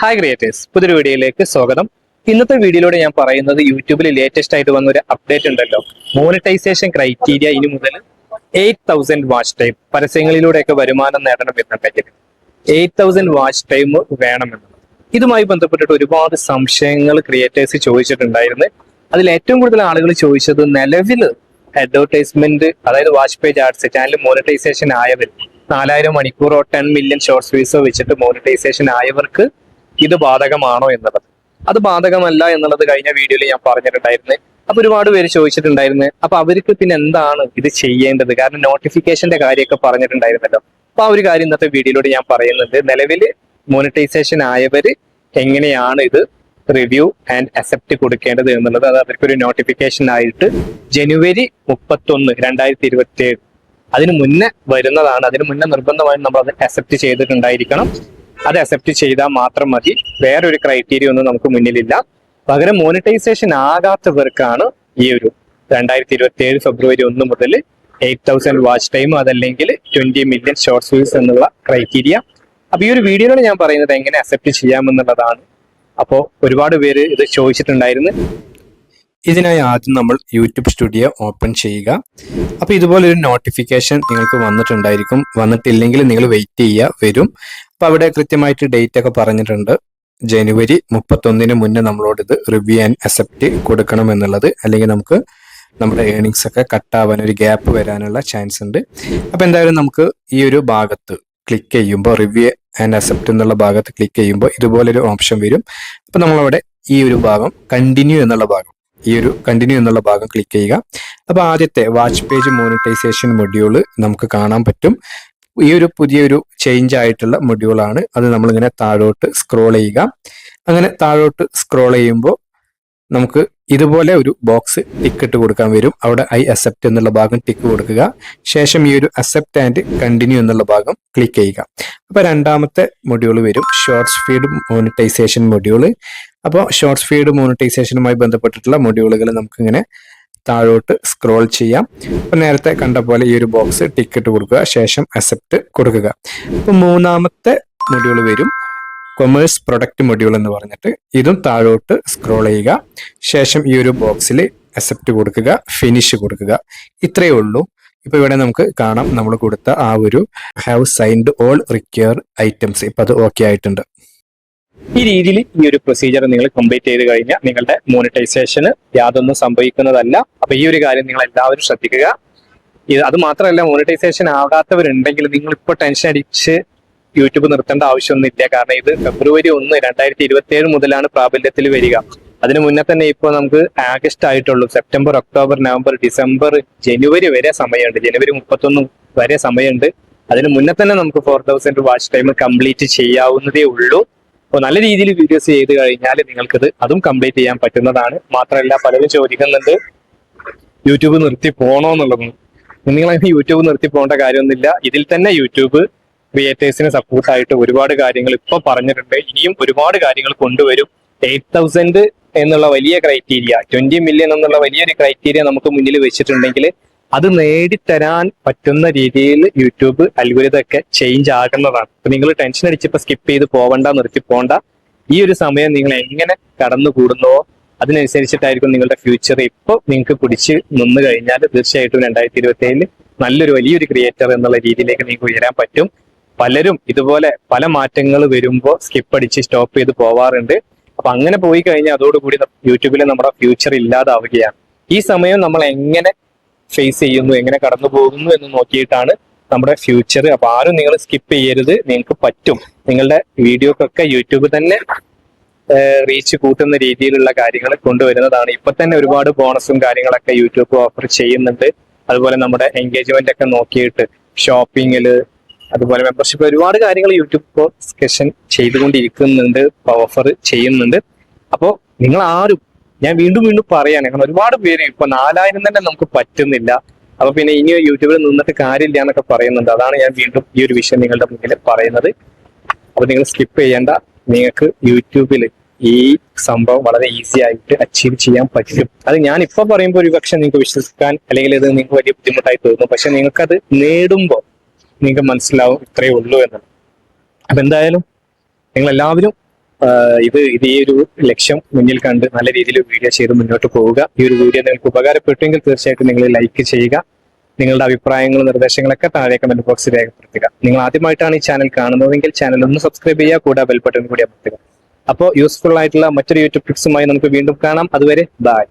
Hi creators, പുതിയൊരു വീഡിയോയിലേക്ക് സ്വാഗതം. ഇന്നത്തെ വീഡിയോയിലൂടെ ഞാൻ പറയുന്നത് യൂട്യൂബിൽ ലേറ്റസ്റ്റ് ആയിട്ട് വന്ന ഒരു അപ്ഡേറ്റ് ഉണ്ടല്ലോ. മോണിറ്റൈസേഷൻ ക്രൈറ്റീരിയ ഇനി മുതൽ 8000 വാച്ച് ടൈം പരസ്യങ്ങളിലൂടെയൊക്കെ വരുമാനം നേടണം എന്നുണ്ടെങ്കിൽ 8000 വാച്ച് ടൈം വേണമെന്നുള്ളത്. ഇതുമായി ബന്ധപ്പെട്ടിട്ട് ഒരുപാട് സംശയങ്ങൾ ക്രിയേറ്റേഴ്സ് ചോദിച്ചിട്ടുണ്ടായിരുന്നു. അതിൽ ഏറ്റവും കൂടുതൽ ആളുകൾ ചോദിച്ചത് നിലവിൽ അഡ്വർടൈസ്മെന്റ്, അതായത് watch page ads channel monetization ആയവർ 4000 മണിക്കൂറോ 10 മില്യൺ ഷോർട്സ് വ്യൂസോ വെച്ചിട്ട് മോണിറ്റൈസേഷൻ ആയവർക്ക് ഇത് ബാധകമാണോ എന്നുള്ളത്. അത് ബാധകമല്ല എന്നുള്ളത് കഴിഞ്ഞ വീഡിയോയിൽ ഞാൻ പറഞ്ഞിട്ടുണ്ടായിരുന്നു. അപ്പൊ ഒരുപാട് പേര് ചോദിച്ചിട്ടുണ്ടായിരുന്നു, അപ്പൊ അവർക്ക് പിന്നെ എന്താണ് ഇത് ചെയ്യേണ്ടത്? കാരണം നോട്ടിഫിക്കേഷന്റെ കാര്യമൊക്കെ പറഞ്ഞിട്ടുണ്ടായിരുന്നല്ലോ. അപ്പൊ ആ ഒരു കാര്യം ഇന്നത്തെ വീഡിയോയിലൂടെ ഞാൻ പറയുന്നുണ്ട്. നിലവിൽ മോണിറ്റൈസേഷൻ ആയവര് എങ്ങനെയാണ് ഇത് റിവ്യൂ ആൻഡ് അക്സെപ്റ്റ് കൊടുക്കേണ്ടത് എന്നുള്ളത്. അത് അവർക്കൊരു നോട്ടിഫിക്കേഷൻ ആയിട്ട് ജനുവരി 31, 2027 അതിന് മുന്നേ വരുന്നതാണ്. അതിന് മുന്നേ നിർബന്ധമായും നമ്മൾ അത് അക്സെപ്റ്റ് ചെയ്തിട്ടുണ്ടായിരിക്കണം. അത് അക്സെപ്റ്റ് ചെയ്താൽ മാത്രം മതി. വേറൊരു ക്രൈറ്റീരിയ ഒന്നും നമുക്ക് മുന്നിലില്ല. പകരം മോണിറ്റൈസേഷൻ ആകാത്തവർക്കാണ് ഈ ഒരു 2027 ഫെബ്രുവരി 1 മുതൽ 8000 വാച്ച് ടൈം, അതല്ലെങ്കിൽ 20 മില്യൺ ഷോർട്സ് വ്യൂസ് എന്നുള്ള ക്രൈറ്റീരിയ. അപ്പൊ ഈ ഒരു വീഡിയോയിലാണ് ഞാൻ പറയുന്നത് എങ്ങനെ അക്സെപ്റ്റ് ചെയ്യാമെന്നുള്ളതാണ്. അപ്പോൾ ഒരുപാട് പേര് ഇത് ചോദിച്ചിട്ടുണ്ടായിരുന്നു. ഇതിനായി ആദ്യം നമ്മൾ യൂട്യൂബ് സ്റ്റുഡിയോ ഓപ്പൺ ചെയ്യുക. അപ്പോൾ ഇതുപോലൊരു നോട്ടിഫിക്കേഷൻ നിങ്ങൾക്ക് വന്നിട്ടുണ്ടായിരിക്കും. വന്നിട്ടില്ലെങ്കിൽ നിങ്ങൾ വെയിറ്റ് ചെയ്യുക, വരും. അപ്പോൾ അവിടെ കൃത്യമായിട്ട് ഡേറ്റ് ഒക്കെ പറഞ്ഞിട്ടുണ്ട്. ജനുവരി 31 മുന്നേ നമ്മളോട് ഇത് റിവ്യൂ ആൻഡ് അക്സെപ്റ്റ് കൊടുക്കണം എന്നുള്ളത്. അല്ലെങ്കിൽ നമുക്ക് നമ്മുടെ ഏണിങ്സ് ഒക്കെ കട്ടാവാൻ, ഒരു ഗ്യാപ്പ് വരാനുള്ള ചാൻസ് ഉണ്ട്. അപ്പോൾ എന്തായാലും നമുക്ക് ഈ ഒരു ഭാഗത്ത് ക്ലിക്ക് ചെയ്യുമ്പോൾ, റിവ്യൂ ആൻഡ് അക്സെപ്റ്റ് എന്നുള്ള ഭാഗത്ത് ക്ലിക്ക് ചെയ്യുമ്പോൾ ഇതുപോലൊരു ഓപ്ഷൻ വരും. അപ്പോൾ നമ്മളവിടെ ഈ ഒരു ഭാഗം കണ്ടിന്യൂ എന്നുള്ള ഭാഗം ക്ലിക്ക് ചെയ്യുക. അപ്പോൾ ആദ്യത്തെ വാച്ച് പേജ് മോണിറ്റൈസേഷൻ മൊഡ്യൂള് നമുക്ക് കാണാൻ പറ്റും. ഈ ഒരു പുതിയൊരു ചേഞ്ച് ആയിട്ടുള്ള മൊഡ്യൂളാണ്. അത് നമ്മളിങ്ങനെ താഴോട്ട് സ്ക്രോൾ ചെയ്യുക. അങ്ങനെ താഴോട്ട് സ്ക്രോൾ ചെയ്യുമ്പോൾ നമുക്ക് ഇതുപോലെ ഒരു ബോക്സ് ടിക്ക് ഇട്ട് കൊടുക്കാൻ വരും. അവിടെ ഐ അക്സെപ്റ്റ് എന്നുള്ള ഭാഗം ടിക്ക് കൊടുക്കുക. ശേഷം ഈ ഒരു അക്സെപ്റ്റ് ആൻഡ് കണ്ടിന്യൂ എന്നുള്ള ഭാഗം ക്ലിക്ക് ചെയ്യുക. അപ്പോൾ രണ്ടാമത്തെ മൊഡ്യൂൾ വരും, ഷോർട്സ് ഫീഡ് മോണിറ്റൈസേഷൻ മൊഡ്യൂള്. അപ്പോൾ ഷോർട്സ് ഫീഡ് മോണിറ്റൈസേഷനുമായി ബന്ധപ്പെട്ടിട്ടുള്ള മൊഡ്യൂളുകൾ നമുക്കിങ്ങനെ താഴോട്ട് സ്ക്രോൾ ചെയ്യാം. അപ്പോൾ നേരത്തെ കണ്ട പോലെ ഈ ഒരു ബോക്സ് ടിക്കറ്റ് കൊടുക്കുക, ശേഷം അക്സെപ്റ്റ് കൊടുക്കുക. അപ്പോൾ മൂന്നാമത്തെ മൊഡ്യൂൾ വരും, കൊമേഴ്സ് പ്രൊഡക്റ്റ് മൊഡ്യൂൾ എന്ന് പറഞ്ഞിട്ട്. ഇതും താഴോട്ട് സ്ക്രോൾ ചെയ്യുക. ശേഷം ഈ ഒരു ബോക്സിൽ അക്സെപ്റ്റ് കൊടുക്കുക, ഫിനിഷ് കൊടുക്കുക. ഇത്രയേ ഉള്ളൂ. ഇപ്പൊ ഇവിടെ നമുക്ക് കാണാം നമ്മൾ കൊടുത്ത ആ ഒരു have signed all require items. ഇപ്പൊ അത് ഓക്കെ ആയിട്ടുണ്ട്. ഈ രീതിയിൽ ഈ ഒരു പ്രൊസീജിയർ നിങ്ങൾ കംപ്ലീറ്റ് ചെയ്ത് കഴിഞ്ഞാൽ നിങ്ങളുടെ മോണിറ്റൈസേഷന് യാതൊന്നും സംഭവിക്കുന്നതല്ല. അപ്പൊ ഈ ഒരു കാര്യം നിങ്ങൾ എല്ലാവരും ശ്രദ്ധിക്കുക. അത് മാത്രമല്ല, മോണിറ്റൈസേഷൻ ആകാത്തവരുണ്ടെങ്കിൽ നിങ്ങൾ ഇപ്പോൾ ടെൻഷൻ അടിച്ച് യൂട്യൂബ് നിർത്തേണ്ട ആവശ്യമൊന്നുമില്ല. കാരണം ഇത് ഫെബ്രുവരി 1, 2027 മുതലാണ് പ്രാബല്യത്തിൽ വരിക. അതിന് മുന്നേ തന്നെ ഇപ്പോൾ നമുക്ക് ആഗസ്റ്റ് ആയിട്ടുള്ളൂ. സെപ്റ്റംബർ, ഒക്ടോബർ, നവംബർ, ഡിസംബർ, ജനുവരി വരെ സമയമുണ്ട്. ജനുവരി 31 വരെ സമയമുണ്ട്. അതിന് മുന്നേ തന്നെ നമുക്ക് 4000 വാച്ച് ടൈം കംപ്ലീറ്റ് ചെയ്യാവുന്നതേ ഉള്ളൂ. അപ്പോൾ നല്ല രീതിയിൽ വീഡിയോസ് ചെയ്ത് കഴിഞ്ഞാൽ നിങ്ങൾക്കത് അതും കംപ്ലീറ്റ് ചെയ്യാൻ പറ്റുന്നതാണ്. മാത്രമല്ല, പലരും ചോദിക്കുന്നുണ്ട് യൂട്യൂബ് നിർത്തി പോകണോ എന്നുള്ളത്. നിങ്ങളതിന് യൂട്യൂബ് നിർത്തി പോകേണ്ട കാര്യമൊന്നുമില്ല. ഇതിൽ തന്നെ യൂട്യൂബ് ക്രിയേറ്റേഴ്സിന് സപ്പോർട്ടായിട്ട് ഒരുപാട് കാര്യങ്ങൾ ഇപ്പൊ പറഞ്ഞിട്ടുണ്ട്. ഇനിയും ഒരുപാട് കാര്യങ്ങൾ കൊണ്ടുവരും. 8000 എന്നുള്ള വലിയ ക്രൈറ്റീരിയ, 20 മില്യൺ എന്നുള്ള വലിയൊരു ക്രൈറ്റീരിയ നമുക്ക് മുന്നിൽ വെച്ചിട്ടുണ്ടെങ്കിൽ അത് നേടിത്തരാൻ പറ്റുന്ന രീതിയിൽ യൂട്യൂബ് അൽഗോരിതം ഒക്കെ ചേഞ്ച് ആകുന്നതാണ്. അപ്പൊ നിങ്ങൾ ടെൻഷൻ അടിച്ചിപ്പോ സ്കിപ്പ് ചെയ്ത് പോവണ്ട, നിർത്തി പോകണ്ട. ഈ ഒരു സമയം നിങ്ങൾ എങ്ങനെ കടന്നുകൂടുന്നോ അതിനനുസരിച്ചിട്ടായിരിക്കും നിങ്ങളുടെ ഫ്യൂച്ചർ. ഇപ്പോൾ നിങ്ങൾക്ക് പിടിച്ച് നിന്ന് കഴിഞ്ഞാൽ തീർച്ചയായിട്ടും 2027 നല്ലൊരു വലിയൊരു ക്രിയേറ്റർ എന്നുള്ള രീതിയിലേക്ക് നിങ്ങൾക്ക് ഉയരാൻ പറ്റും. പലരും ഇതുപോലെ പല മാറ്റങ്ങൾ വരുമ്പോൾ സ്കിപ്പ് അടിച്ച് സ്റ്റോപ്പ് ചെയ്ത് പോവാറുണ്ട്. അപ്പൊ അങ്ങനെ പോയി കഴിഞ്ഞാൽ അതോടുകൂടി യൂട്യൂബിൽ നമ്മുടെ ഫ്യൂച്ചർ ഇല്ലാതാവുകയാണ്. ഈ സമയം നമ്മൾ എങ്ങനെ ഫേസ് ചെയ്യുന്നു, എങ്ങനെ കടന്നു പോകുന്നു എന്ന് നോക്കിയിട്ടാണ് നമ്മുടെ ഫ്യൂച്ചർ. അപ്പൊ ആരും നിങ്ങൾ സ്കിപ്പ് ചെയ്യരുത്. നിങ്ങൾക്ക് പറ്റും. നിങ്ങളുടെ വീഡിയോക്കൊക്കെ യൂട്യൂബ് തന്നെ റീച്ച് കൂട്ടുന്ന രീതിയിലുള്ള കാര്യങ്ങൾ കൊണ്ടുവരുന്നതാണ്. ഇപ്പൊ തന്നെ ഒരുപാട് ബോണസും കാര്യങ്ങളൊക്കെ യൂട്യൂബ് ഓഫർ ചെയ്യുന്നുണ്ട്. അതുപോലെ നമ്മുടെ എൻഗേജ്മെന്റ് ഒക്കെ നോക്കിയിട്ട് ഷോപ്പിങ്ങില്, അതുപോലെ മെമ്പർഷിപ്പ്, ഒരുപാട് കാര്യങ്ങൾ യൂട്യൂബ് ഇപ്പോൾ ഡിസ്കഷൻ ചെയ്തുകൊണ്ടിരിക്കുന്നുണ്ട്, ഓഫർ ചെയ്യുന്നുണ്ട്. അപ്പോൾ നിങ്ങൾ ആരും, ഞാൻ വീണ്ടും പറയാണ്, കാരണം ഒരുപാട് പേര് ഇപ്പൊ 4000 തന്നെ നമുക്ക് പറ്റുന്നില്ല. അപ്പൊ പിന്നെ ഇനി യൂട്യൂബിൽ നിന്നിട്ട് കാര്യമില്ല എന്നൊക്കെ പറയുന്നുണ്ട്. അതാണ് ഞാൻ വീണ്ടും ഈ ഒരു വിഷയം നിങ്ങളുടെ മുന്നിൽ പറയുന്നത്. അപ്പൊ നിങ്ങൾ സ്കിപ്പ് ചെയ്യേണ്ട. നിങ്ങൾക്ക് യൂട്യൂബിൽ ഈ സംഭവം വളരെ ഈസി ആയിട്ട് അച്ചീവ് ചെയ്യാൻ പറ്റും. അത് ഞാൻ ഇപ്പൊ പറയുമ്പോൾ ഒരു പക്ഷെ നിങ്ങൾക്ക് വിശ്വസിക്കാൻ അല്ലെങ്കിൽ ഇത് നിങ്ങൾക്ക് വലിയ ബുദ്ധിമുട്ടായി തോന്നും. പക്ഷെ നിങ്ങൾക്കത് നേടുമ്പോൾ നിങ്ങൾക്ക് മനസ്സിലാവും ഇത്രയേ ഉള്ളൂ എന്നത്. അപ്പൊ എന്തായാലും നിങ്ങൾ എല്ലാവരും ഇത് ഈ ഒരു ലക്ഷ്യം മുന്നിൽ കണ്ട് നല്ല രീതിയിൽ വീഡിയോ ചെയ്ത് മുന്നോട്ട് പോവുക. ഈ ഒരു വീഡിയോ നിങ്ങൾക്ക് ഉപകാരപ്പെട്ടെങ്കിൽ തീർച്ചയായിട്ടും നിങ്ങൾ ലൈക്ക് ചെയ്യുക. നിങ്ങളുടെ അഭിപ്രായങ്ങളും നിർദ്ദേശങ്ങളൊക്കെ താഴെ കമന്റ് ബോക്സിൽ രേഖപ്പെടുത്തുക. നിങ്ങൾ ആദ്യമായിട്ടാണ് ഈ ചാനൽ കാണുന്നതെങ്കിൽ ചാനൽ ഒന്ന് സബ്സ്ക്രൈബ് ചെയ്യുക, കൂടെ ബെൽ ബട്ടൺ കൂടി അമർത്തുക. അപ്പോൾ യൂസ്ഫുൾ ആയിട്ടുള്ള മറ്റൊരു യൂട്യൂബ് ടിപ്സുമായി നമുക്ക് വീണ്ടും കാണാം. അതുവരെ ബൈ.